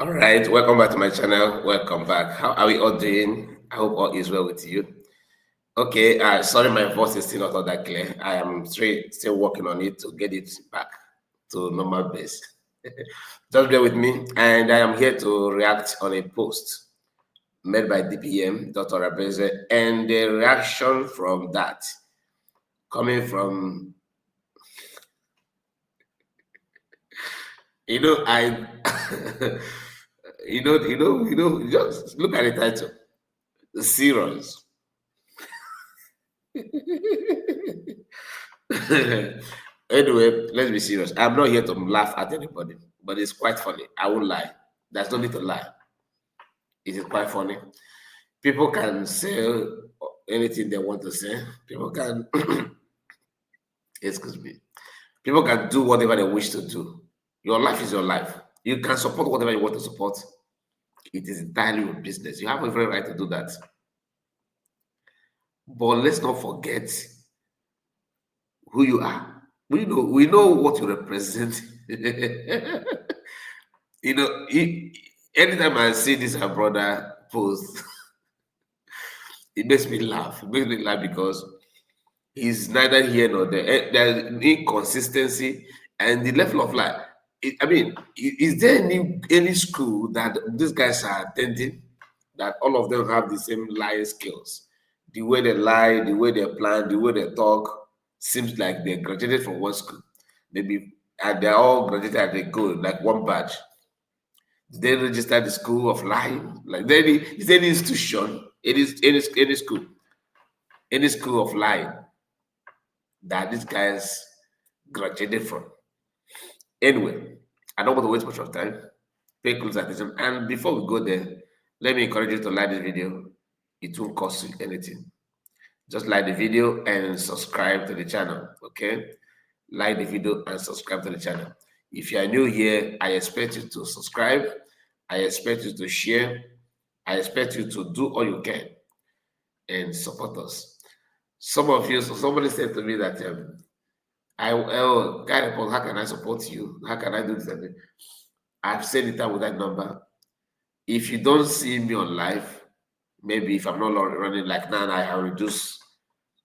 All right, welcome back to my channel. Welcome back. How are we all doing? I hope all is well with you. Okay, sorry, my voice is still not all that clear. I am still working on it to get it back to normal base. Just bear with me, and I am here to react on a post made by DPM, Dr. ORABUEZE, and the reaction from that coming from, I, just look at the title, C.ROZ. Anyway, let's be serious. I'm not here to laugh at anybody, but it's quite funny. I won't lie. There's no need to lie. It is quite funny. People can say anything they want to say. People can, excuse me, people can do whatever they wish to do. Your life is your life. You can support whatever you want to support. It is entirely your business. You have every right to do that. But let's not forget who you are. We know what you represent. Anytime I see this her brother post, it makes me laugh. It makes me laugh because he's neither here nor there. There's inconsistency and the level of life. Is there any school that these guys are attending that all of them have the same lying skills? The way they lie, the way they plan, the way they talk, seems like they graduated from one school. Maybe and they're all graduated at a go, like one batch. Did they register the school of lying? Like is there any institution, any school of lying that these guys graduated from? Anyway, I don't want to waste much of time. Pay close attention. And before we go there, let me encourage you to like this video. It won't cost you anything. Just like the video and subscribe to the channel, okay? Like the video and subscribe to the channel. If you are new here, I expect you to subscribe. I expect you to share. I expect you to do all you can and support us. Somebody said to me that, Guy, how can I support you? How can I do this? I've said it out with that number. If you don't see me on live, maybe if I'm not running like now, I have reduced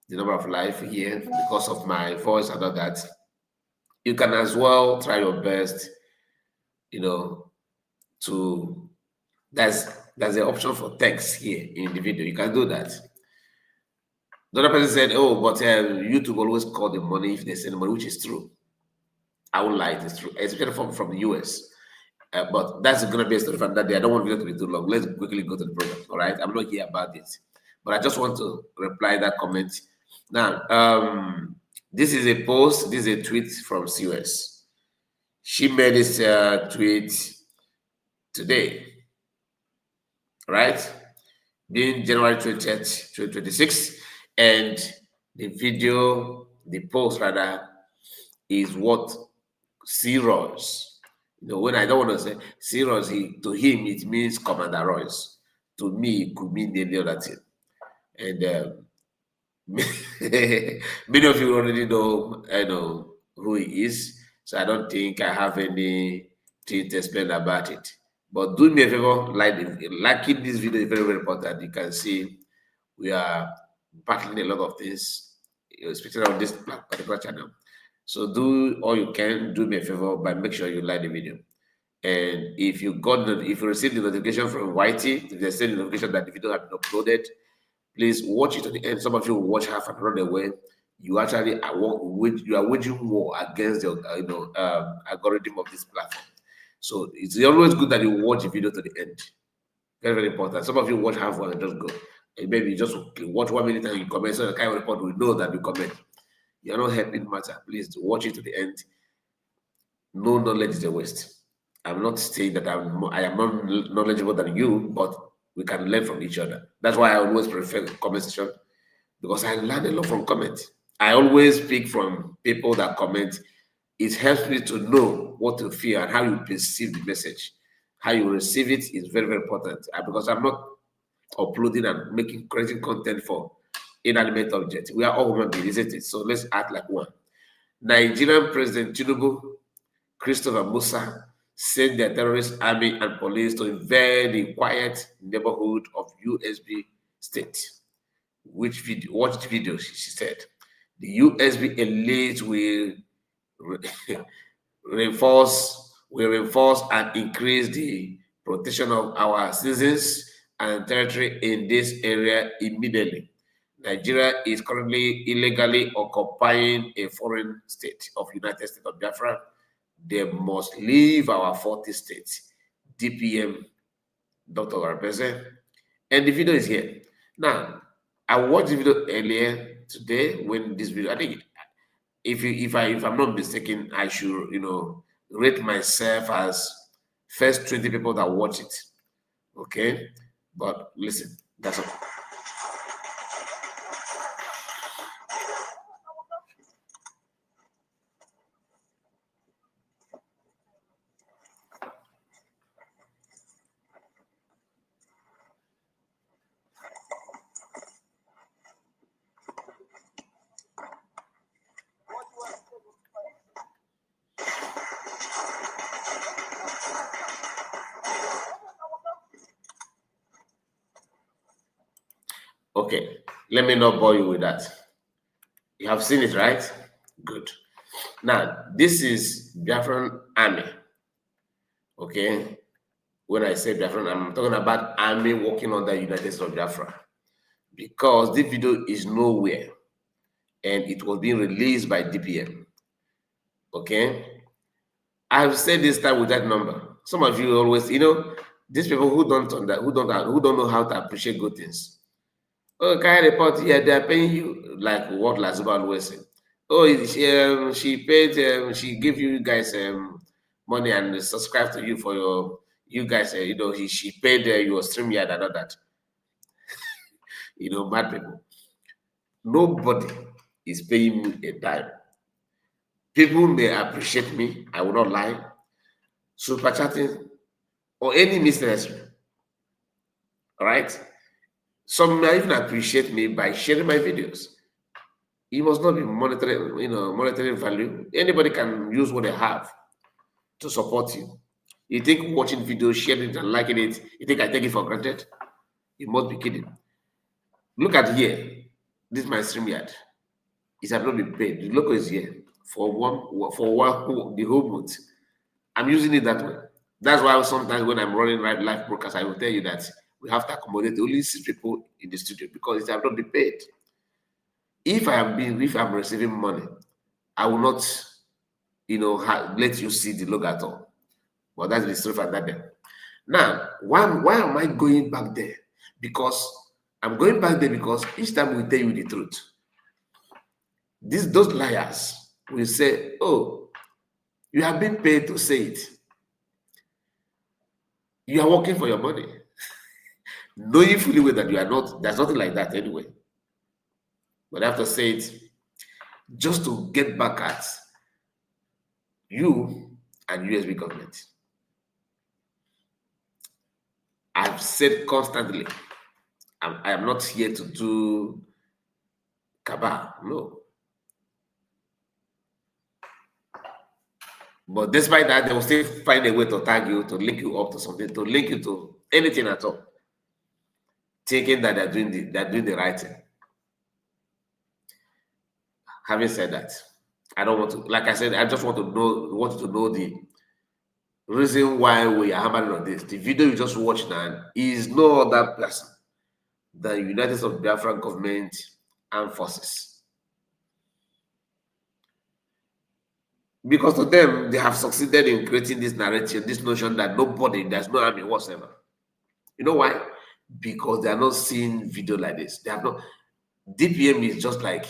the number of live here because of my voice and all that. You can as well try your best, to there's an option for text here in the video. You can do that. The other person said, "Oh, but YouTube always call the money if they send money," which is true. I won't lie, it is true, especially from the US. But that's going to be a story from that day. I don't want the video to be too long. Let's quickly go to the program. All right, I'm not here about it, but I just want to reply that comment. Now, this is a post. This is a tweet from C.ROZ. She made this tweet today, right? Being January 20th, 2026, and the post rather, is what C.ROZ. When I don't want to say C.ROZ, to him it means Commander Royce. To me, it could mean any other thing. And many of you already know who he is, so I don't think I have anything to explain about it. But do me a favor, liking this video is very, very important. You can see we are battling a lot of things, especially on this particular channel. So do all you can. Do me a favor by make sure you like the video. And if you received the notification from Whitey, if they send the notification that the video has been uploaded, please watch it to the end. Some of you will watch half and run away. You actually are waging war against the algorithm of this platform. So it's always good that you watch the video to the end. Very, very important. Some of you watch half one and just go. And maybe you just watch 1 minute and you comment, so the kind of report will know that you comment. You're not helping matter. Please watch it to the end. No knowledge is a waste. I'm not saying that I am not knowledgeable than you, but we can learn from each other. That's why I always prefer comment section, because I learn a lot from comment. I always speak from people that comment. It helps me to know what to feel and how you perceive the message. How you receive it is very, very important. Because I'm not uploading and creating content for inanimate objects. We are all human beings, isn't it? So let's act like one. Nigerian President Tinubu, Christopher Musa, sent their terrorist army and police to invade the quiet neighborhood of USB state. Which video? Watch the video, she said. The USB elite will reinforce and increase the protection of our citizens and territory in this area immediately. Nigeria is currently illegally occupying a foreign state of United States of Biafra. They must leave our 40 states. DPM, Dr. ORABUEZE. And the video is here. Now, I watched the video earlier today when this video, I think if I'm not mistaken, I should, rate myself as first 20 people that watch it. Okay? But listen, that's all. Okay, let me not bore you with that. You have seen it, right? Good. Now, this is Biafran Army. Okay, when I say Biafran, I'm talking about army working under United States of Biafra. Because this video is nowhere and it was being released by DPM. Okay, I've said this time with that number. Some of you always, these people who don't know how to appreciate good things. Oh, carry report here, they are paying you like what Lazuba always said. Oh, she paid, she gave you guys money and subscribe to you for you guys, she paid your stream yard and all that. Mad people. Nobody is paying me a dime. People may appreciate me, I will not lie. Super chatting or any business. All right. Some may even appreciate me by sharing my videos. It must not be monetary value. Anybody can use what they have to support you. You think watching videos, sharing it, and liking it, you think I take it for granted? You must be kidding. Look at here. This is my StreamYard. It has not been paid. The logo is here for the whole month. I'm using it that way. That's why sometimes when I'm running live broadcast, I will tell you that we have to accommodate only 6 people in the studio because it has not been paid. If I'm receiving money, I will not, let you see the logo at all. But that's the story for that day. Now, why am I going back there? Because I'm going back there because each time we tell you the truth, those liars will say, "Oh, you have been paid to say it. You are working for your money." Knowing fully well that you are not, there's nothing like that anyway. But I have to say it just to get back at you and USB government. I've said constantly, I am not here to do cabal, no. But despite that, they will still find a way to tag you, to link you up to something, to link you to anything at all, thinking that they're doing the right thing. Having said that, I don't want to, like I said, I just want you to know the reason why we are hammering on this. The video you just watched now is no other person than United States of Biafra government armed forces. Because to them, they have succeeded in creating this narrative, this notion that there's no army whatsoever. You know why? Because they are not seeing video like this. They have not. DPM is just like,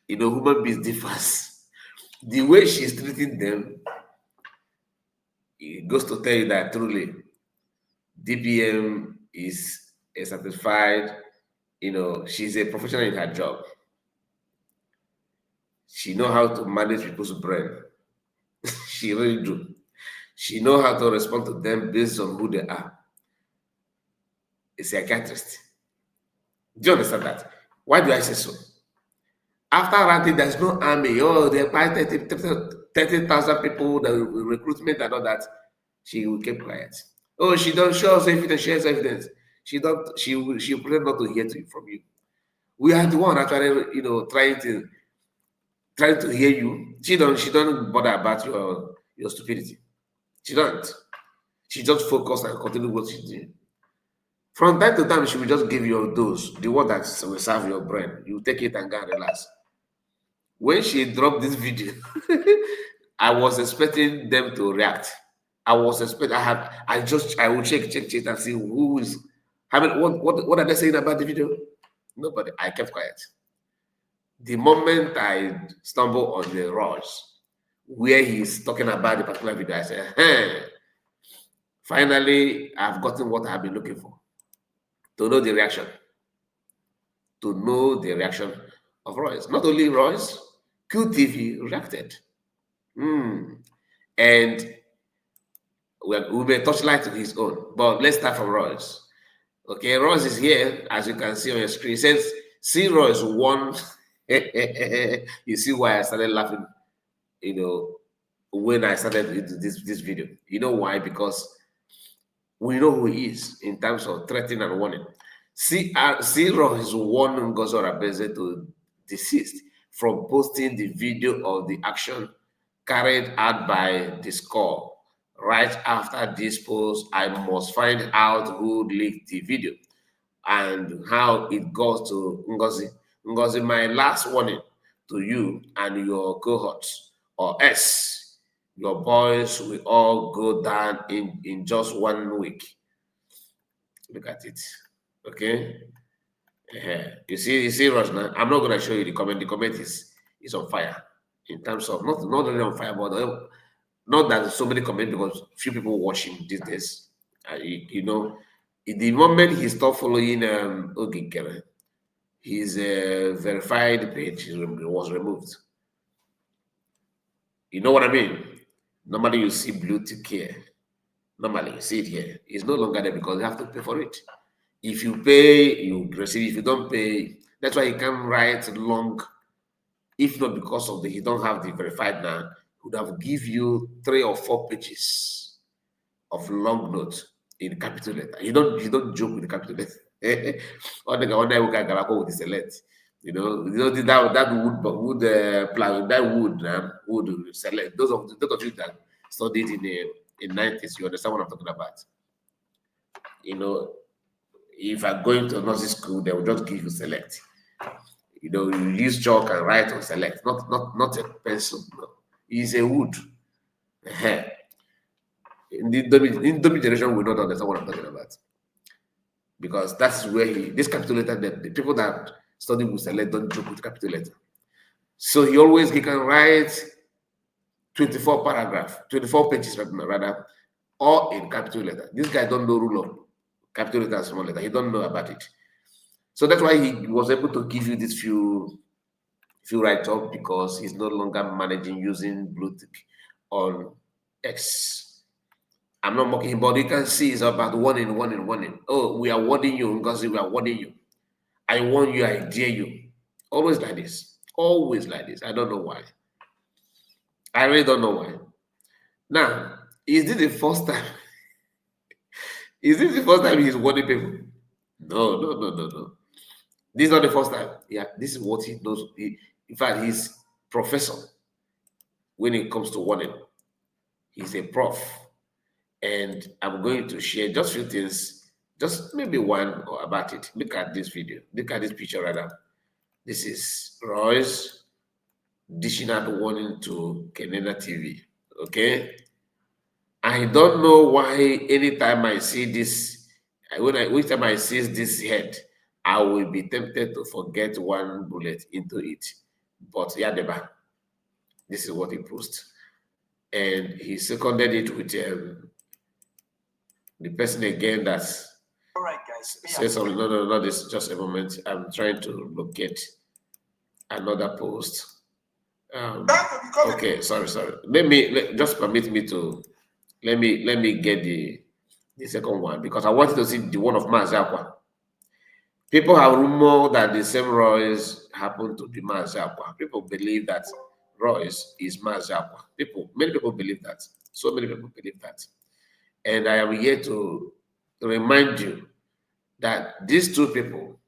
human beings differs. The way she's treating them, it goes to tell you that truly, DPM is a satisfied, she's a professional in her job. She knows how to manage people's brain. She really do. She knows how to respond to them based on who they are. A psychiatrist. Do you understand that? Why do I say so? After ranting, there's no army. Oh, they buy 30,000 people, the recruitment and all that. She will keep quiet. Oh, she don't show us evidence, shares evidence. She don't. She pretend not to hear from you. We are the one actually, trying to hear you. She don't bother about your stupidity. She don't. She just focus and continue what she's doing. From time to time, she will just give you a dose, the one that will serve your brain. You take it and go and relax. When she dropped this video, I was expecting them to react. I was expecting. I will check and see who is. What are they saying about the video? Nobody. I kept quiet. The moment I stumble on the Ross, where he's talking about the particular video, I said, hey, finally, I've gotten what I've been looking for. To know the reaction. To know the reaction of Royce. Not only Royce, QTV reacted. And we may touchlight to his own. But let's start from Royce. Okay, Royce is here, as you can see on your screen. It says C.ROZ won. You see why I started laughing, when I started this video. You know why? Because we know who he is in terms of threatening and warning. C.ROZ warned NGOZI ORABUEZE to desist from posting the video of the action carried out by the score. Right after this post, I must find out who leaked the video and how it goes to NGOZI. NGOZI, my last warning to you and your cohorts, or S, your boys will all go down in just 1 week. Look at it. Okay. You see, Rosna. I'm not gonna show you the comment. The comment is on fire in terms of not only on fire, but not that so many comment because few people watching these days. The moment he stopped following Oginkere, his verified page was removed. You know what I mean? Normally you see blue tick here. Normally you see it here. It's no longer there because you have to pay for it. If you pay, you receive. If you don't pay, that's why you can write long. If not because of he don't have the verified now, he would have give you 3 or 4 pages of long note in capital letter. You don't joke with the capital letter. Or the one that we can go with the select. That wood select. Those of you that studied in 90s, you understand what I'm talking about. If I'm going to nursing school, they will just give you select. You use chalk and write on select, not a pencil. No. It's a wood. In the Indomie generation, we don't understand what I'm talking about. Because that's where this capital letter, the people that study with select don't joke with capital letter. So he can write 24 pages rather, all in capital letter. This guy don't know rule of capital letter and small letter. He don't know about it. So that's why he was able to give you this few write-up because he's no longer managing using Bluetooth on X. I'm not mocking him, but you can see it's about warning. Oh, we are warning you, NGOZI, we are warning you. I warn you, I dare you. Always like this. Always like this. I don't know why. I really don't know why. Now, is this the first time? Is this the first time he's warning people? No. This is not the first time. Yeah, this is what he knows. In fact, he's professor when it comes to warning. He's a prof. And I'm going to share just a few things, just maybe one about it. Look at this video. Look at this picture rather. This is Royce dishing out warning to Kenena TV. Okay? I don't know why anytime I see this, each time I see this head, I will be tempted to forget one bullet into it. But Yadeba, this is what he posted. And he seconded it with the person again that's all right, guys. Say something. No, this just a moment. I'm trying to locate another post. Okay, sorry. Just permit me to let me get the second one because I wanted to see the one of Mazakwa. People have rumor that the same Royce happened to the Mazakwa. People believe that Royce is Mazakwa. Many people believe that. So many people believe that. And I am here to remind you that these two people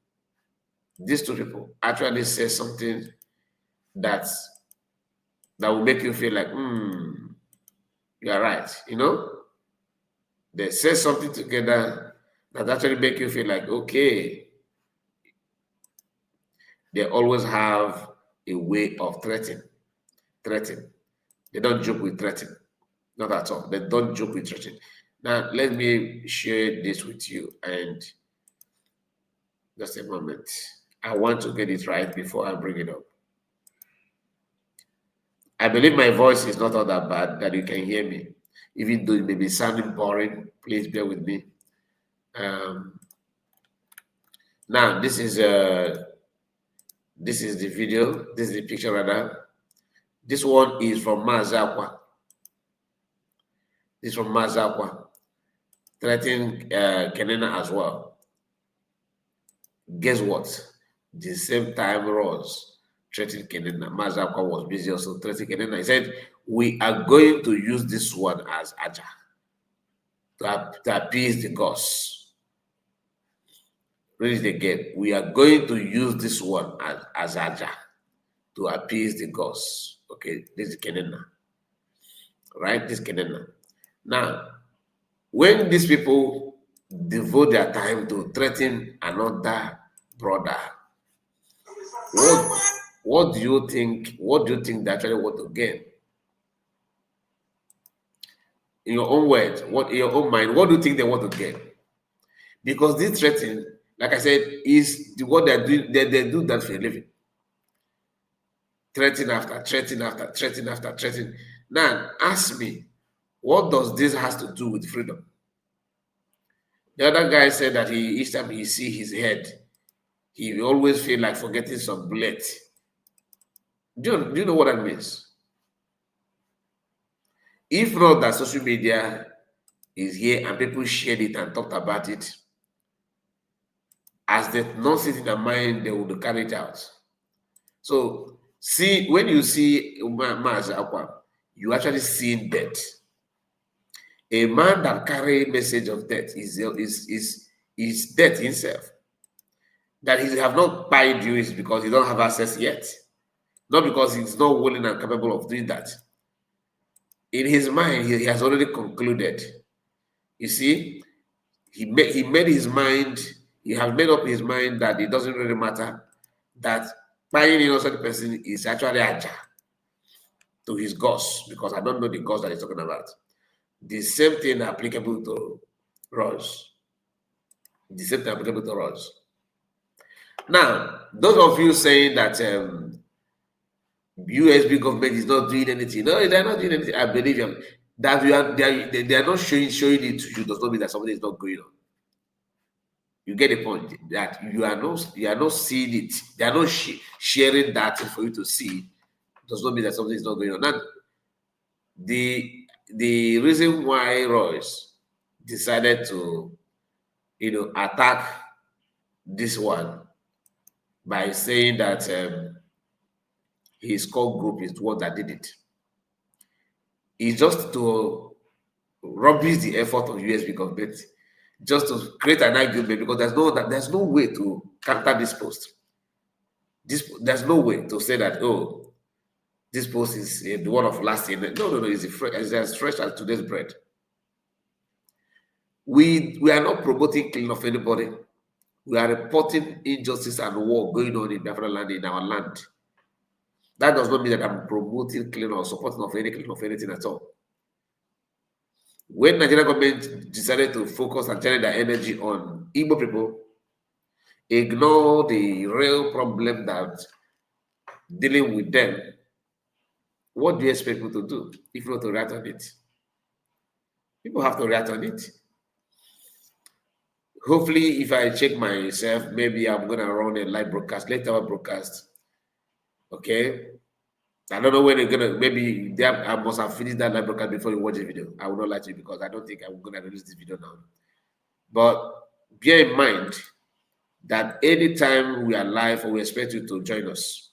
actually say something that will make you feel like, you are right. You know, they say something together that actually make you feel like, okay, they always have a way of threatening. They don't joke with threatening, not at all. They don't joke with threatening. Now, let me share this with you, and just a moment. I want to get it right before I bring it up. I believe my voice is not all that bad, that you can hear me. Even though it may be sounding boring, please bear with me. Um, Now, this is the video. This is the picture rather. This one is from Mazakwa. This is from Mazakwa, threatening Kenena as well. Guess what? The same time Roz threatened Kenena. Mazakwa was busy also threatening Kenena. He said, "We are going to use this one as Aja to appease the gods." Read it again. We are going to use this one as Aja to appease the gods. Okay, this is Kenena. Right? This is Kenena. Now, when these people devote their time to threaten another brother, what do you think? What do you think they actually want to gain? In your own words, what in your own mind, what do you think they want to gain? Because this threatening, like I said, is what they're doing. They do that for a living. Threaten after threaten after threaten after threaten. Now, ask me, what does this has to do with freedom? The other guy said that each time he see his head, he always feel like forgetting some bullet. Do you know what that means? If not that social media is here and people shared it and talked about it, as they not sit in their mind, they would carry it out. So see, when you see Maz Aqua, you actually see death. A man that carry message of death is death himself. That he have not paid you is because he don't have access yet. Not because he's not willing and capable of doing that. In his mind, he has already concluded. You see, he made his mind, he has made up his mind that it doesn't really matter, that buying innocent person is actually aja to his gods, because I don't know the gods that he's talking about. The same thing applicable to Roz. The same thing applicable to Roz. Now, those of you saying that USB government is not doing anything. No, they're not doing anything. I believe you. That they are not showing it to you does not mean that something is not going on. You get the point that you are not seeing it. They are not sharing that for you to see. Does not mean that something is not going on. Now, the reason why Royce decided to attack this one by saying that his core group is the one that did it. It's just to rubbish the effort of USB government, just to create an argument, because there's no way to counter this post. There's no way to say that, oh, this post is the one of last year. No, it's as fresh as today's bread. We are not promoting killing of anybody. We are reporting injustice and war going on in Biafra land, in our land. That does not mean that I'm promoting killing or supporting of any killing of anything at all. When Nigerian government decided to focus and channel their energy on Igbo people, ignore the real problem that dealing with them, what do you expect people to do if not to react on it? People have to react on it. Hopefully, if I check myself, maybe I'm going to run a live broadcast, later broadcast. Okay? I don't know when they're going to, maybe I must have finished that live broadcast before you watch the video. I will not lie to you because I don't think I'm going to release this video now. But bear in mind that anytime we are live, we expect you to join us.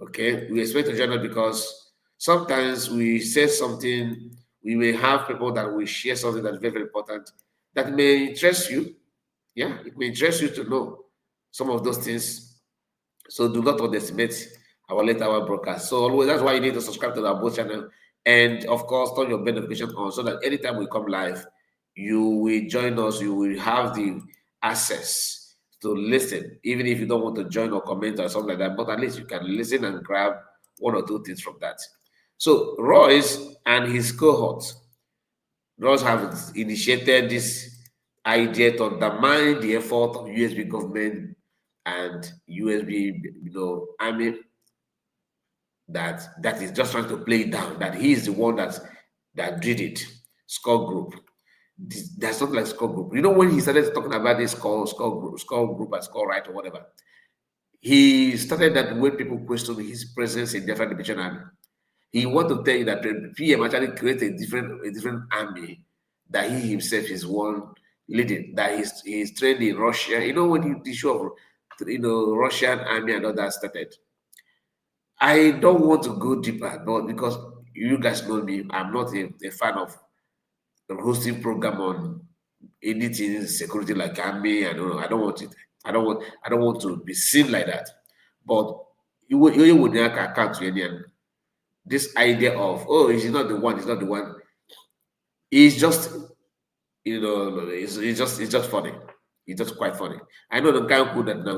Okay, we expect to join us because sometimes we say something, we may have people that will share something that's very, very important that may interest you. Yeah, it may interest you to know some of those things. So do not underestimate our late hour broadcast. So always that's why you need to subscribe to our both channel and of course turn your bell notification on so that anytime we come live, you will join us, you will have the access to listen, even if you don't want to join or comment or something like that, but at least you can listen and grab one or two things from that. So Royce and his cohort, Royce have initiated this idea to undermine the effort of USB government and USB, army that is just trying to play it down, that he is the one that did it. Skull group. That's not like skull group. You know, when he started talking about this skull group and skull right or whatever, he started that when people question his presence in different division army. He want to tell you that the PM actually created a different army that he himself is one leading, that he's trained in Russia. You know, when the issue of Russian army and all that started. I don't want to go deeper, but because you guys know me, I'm not a fan of hosting program on anything security like army. I don't want it. I don't want to be seen like that. But you would not account to any and this idea of he's not the one, he's not the one. It's just it's just funny. It's just quite funny. I know the guy who that now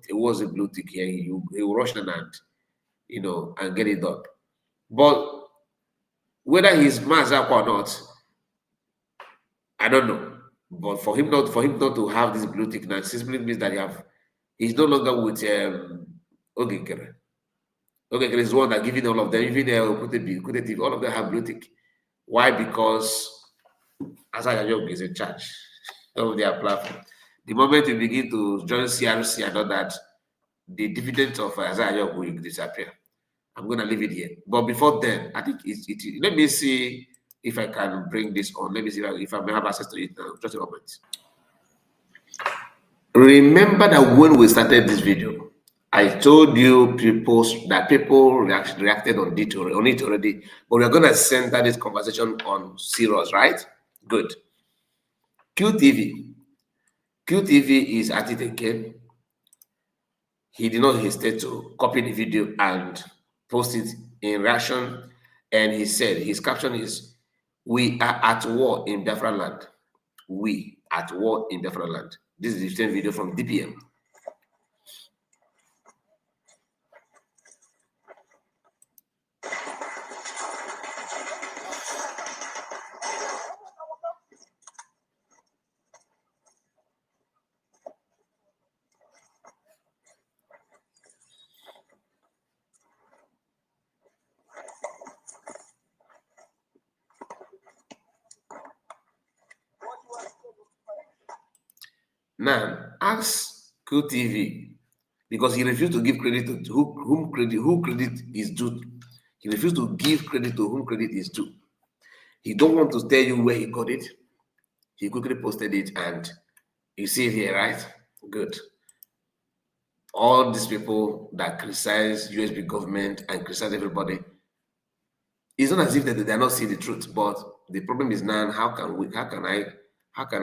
it was a blue tick here. He will rush and and get it done. But whether he's Mazak or not, I don't know. But for him not to have this blue tick now simply means that he's no longer with Ogekere. Ogekere is the one that giving all of them, even Kute all of them have blue tick. Why? Because Asaya Young is in charge of their platform. The moment you begin to join C.ROZ and all that, the dividend of Asaya Young will disappear. I'm going to leave it here. But before then, I think let me see if I can bring this on. Let me see if I may have access to it now. Just a moment. Remember that when we started this video, I told you people reacted on it already, but we're going to center this conversation on C.ROZ, right? Good. QTV. QTV is at it again. He did not hesitate to copy the video and post it in reaction. And he said, his caption is, "We are at war in Biafra land. We at war in Biafra land." This is the same video from DPM. Now, ask QTV, because he refused to give credit to whom credit is due. He refused to give credit to whom credit is due. He don't want to tell you where he got it. He quickly posted it, and you see it here, right? Good. All these people that criticize USB government and criticize everybody, it's not as if they're not seeing the truth, but the problem is now how can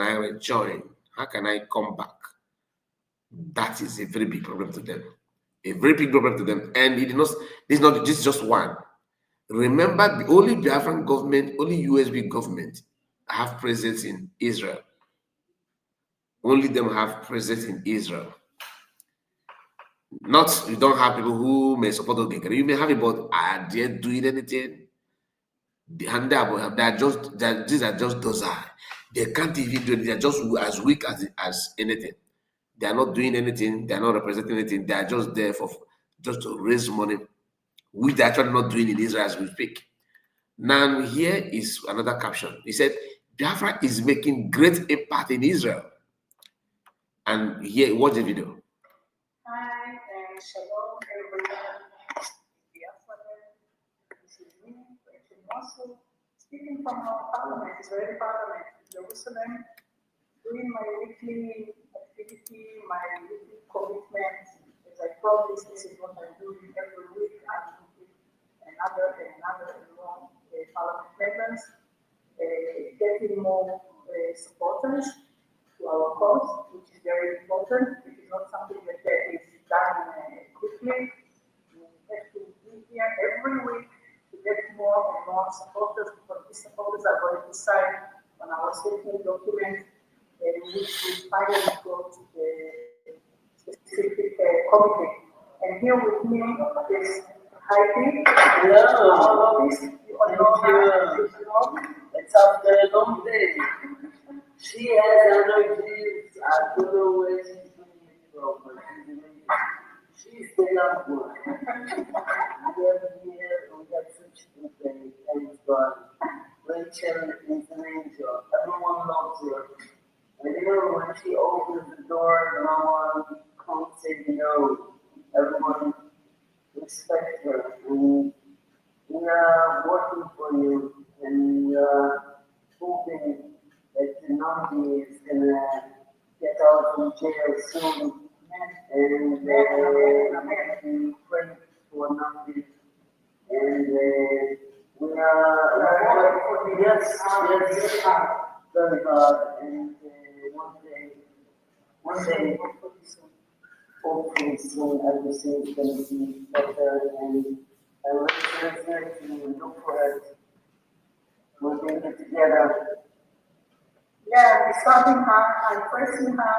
I rejoin? How can I come back? That is a very big problem to them. A very big problem to them. And this is just one. Remember, the only Biafran government, only USB government have presence in Israel. Only them have presence in Israel. Not, you don't have people who may support Ogekere. You may have it, but are they doing anything? These are just those are. They can't even do it. They're just as weak as anything. They are not doing anything. They are not representing anything. They are just there for just to raise money, which they're actually not doing in Israel as we speak. Now, here is another caption. He said, Biafra is making great impact in Israel. And here, watch the video. Hi, and shalom, everyone. This is me, Rachel Mossel, speaking from our parliament, Israeli parliament in Jerusalem, doing my weekly activity, my weekly commitment. As I promised, this is what I'm doing every week. I'm with another parliament members, getting more supporters to our cause, which is very important. It is not something that is done quickly. We have to be here every week to get more and more supporters, because these supporters are going to sign on our statement document, which we finally go to the specific committee. And here with me is Heidi. Hello. You all know her. It's after a long day. She has allergies. I don't know where she's doing it from, but she's the young one. We got such good things. Thanks God. Rachel is an angel. Everyone loves her. And you know, when she opens the door, no one can't say no. Everyone respects her. And we are working for you, and we are hoping that the NGOZI is gonna get out from jail soon. And we pray for NGOZI. And we are, yes, very hard. And one day, hopefully soon everything is going to be better, and I will here to look for it. We're doing it together. Yeah, we're starting her, I'm pressing her.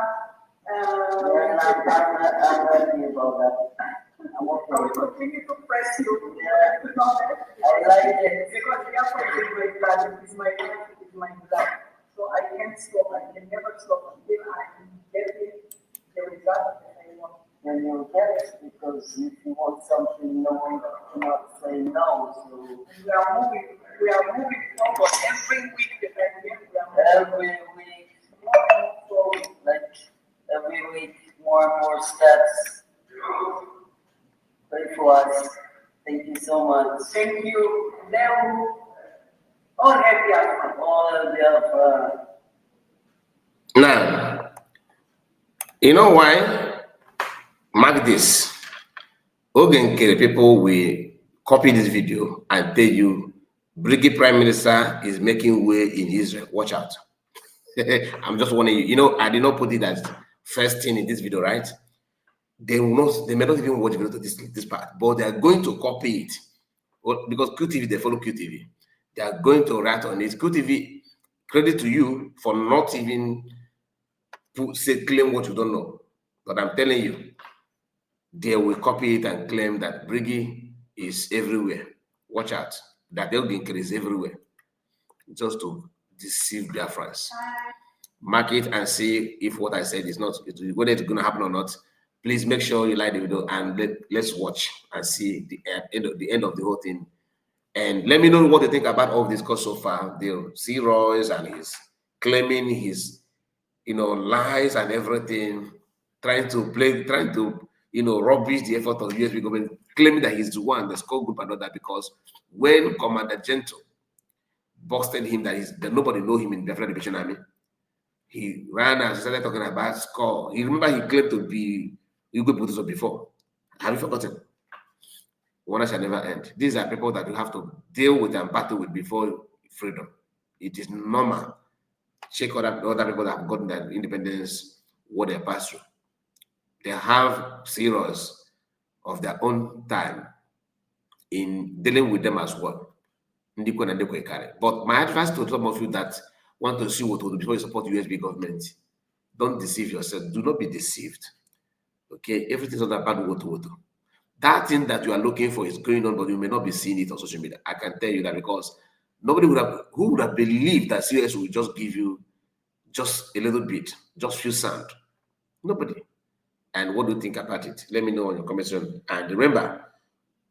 And I'm happy about that. I'm I will okay. continue to press you. Yeah. You know that? I like it. Because the effort is my blood, it is my life, it is my blood. So I can't stop, I can never stop until I'm getting the result that I want. And you'll get it, because if you want something, no one cannot say no. So We are moving forward every week that I'm here. We are moving every week, more and more forward. like every week, more and more steps. Pray for us. Thank you so much. Thank you. Now, all happy outcome. All of the Now, you know why? Mark this. Ogenkere people will copy this video and tell you Brigadier Prime Minister is making way in Israel. Watch out. I'm just warning you. You know, I did not put it as first thing in this video, right? They will not, they may not even watch the video to this part, but they are going to copy it. Because QTV, they follow QTV. They are going to write on it. QTV, credit to you for not even claim what you don't know. But I'm telling you, they will copy it and claim that Briggy is everywhere. Watch out. That they'll increase everywhere. Just to deceive their friends. Mark it and see if what I said is not, whether it's going to happen or not. Please make sure you like the video and let's watch and see the end of the whole thing. And let me know what you think about all of this course so far. The C.ROZ and his claiming his, lies and everything, trying to, rubbish the effort of the USB government, claiming that he's the one, the score group and all that, because when Commander Gento busted him that nobody know him in the Federal Liberation Army, he ran and started talking about score. You remember he claimed to be Igwe Butuso before. Have you forgotten? One shall never end. These are people that you have to deal with and battle with before freedom. It is normal. Check other people that have gotten their independence, what they pass through. They have C.ROZ of their own time in dealing with them as well. But my advice to some of you that want to see what will do before you support USB government, don't deceive yourself. Do not be deceived. Okay, everything's not about what. That thing that you are looking for is going on, but you may not be seeing it on social media. I can tell you that, because who would have believed that CS will just give you just a little bit, just few sand? Nobody. And what do you think about it? Let me know in your comment section. And remember,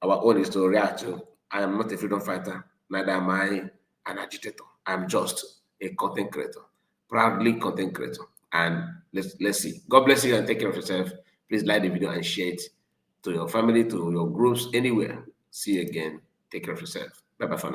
our own is to react to. I am not a freedom fighter, neither am I an agitator. I'm just a content creator, proudly content creator. And let's see. God bless you and take care of yourself. Please like the video and share it to your family, to your groups, anywhere. See you again. Take care of yourself. Bye-bye for now.